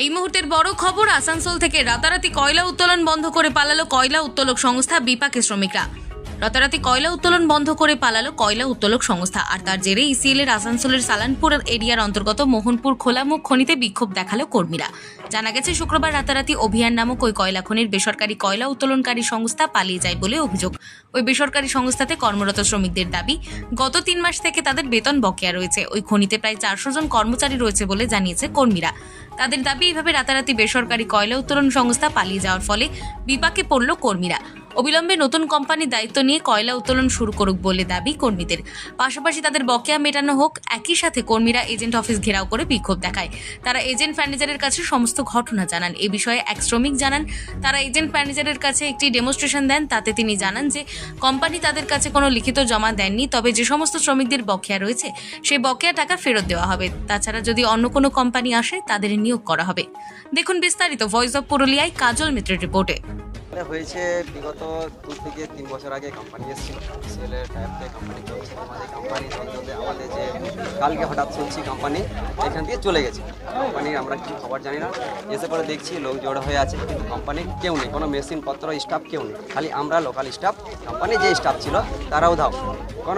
এই মুহূর্তের বড় খবর, আসানসোল থেকে রাতারাতি কয়লা উত্তোলন বন্ধ করে পালালো কয়লা উত্তোলক সংস্থা বিপাকের শ্রমিকরা। রাতারাতি কয়লা উত্তোলন বন্ধ করে পালালো কয়লা উত্তোলক সংস্থা, আর তার জেরে ইসিএল এর আসানসোলের সালানপুর এরিয়ার অন্তর্গত মোহনপুর খোলামুখ খনিতে বিক্ষোভ দেখালো কর্মীরা। জানা গেছে শুক্রবার রাতারাতি অভিযান নামক ওই কয়লা খনির বেসরকারি কয়লা উত্তোলনকারী সংস্থা পালিয়ে যায় বলে অভিযোগ। ওই বেসরকারি সংস্থাতে কর্মরত শ্রমিকদের দাবি, গত 3 মাস থেকে তাদের বেতন বকেয়া রয়েছে। ওই খনিতে প্রায় 400 জন কর্মচারী রয়েছে বলে জানিয়েছে কর্মীরা। তাদের দাবি, এইভাবে রাতারাতি বেসরকারি কয়লা উত্তোলন সংস্থা পালিয়ে যাওয়ার ফলে বিপাকে পড়ল কর্মীরা। অবিলম্বে নতুন কোম্পানির দায়িত্ব নিয়ে কয়লা উত্তোলন শুরু করুক বলে দাবি কর্মীদের। পাশাপাশি তাদের বকেয়া মেটানো হোক। একই সাথে কর্মীরা এজেন্ট অফিস ঘেরাও করে বিক্ষোভ দেখায়। তারা এজেন্ট ম্যানেজারের কাছে সমস্ত ঘটনা জানান। এ বিষয়ে এক শ্রমিক জানান, তারা এজেন্ট ম্যানেজারের কাছে একটি ডেমনস্ট্রেশন দেন। তাতে তিনি জানান যে কোম্পানি তাদের কাছে কোনো লিখিত জমা দেননি, তবে যে সমস্ত শ্রমিকদের বকেয়া রয়েছে সেই বকেয়া টাকা ফেরত দেওয়া হবে। তাছাড়া যদি অন্য কোনো কোম্পানি আসে তাদের নিয়োগ করা হবে। দেখুন বিস্তারিত ভয়েস অফ পুরুলিয়ায় কাজল মিত্রের রিপোর্টে। হয়েছে বিগত 2 থেকে 3 বছর আগে কোম্পানি এসেছিল, সিএলের টাইপে কোম্পানি চলছে। আমাদের কোম্পানি চলতে আমাদের যে কালকে হঠাৎ শুনছি কোম্পানি এখান থেকে চলে গেছে। কোম্পানির আমরা কিছু খবর জানি না, এসে পরে দেখছি লোক জড়ো হয়ে আছে, কিন্তু কোম্পানির কেউ নেই, কোনো মেশিনপত্র স্টাফ কেউ নেই, খালি আমরা লোকাল স্টাফ। কোম্পানির যে স্টাফ ছিল তারাও ধাও, কোনো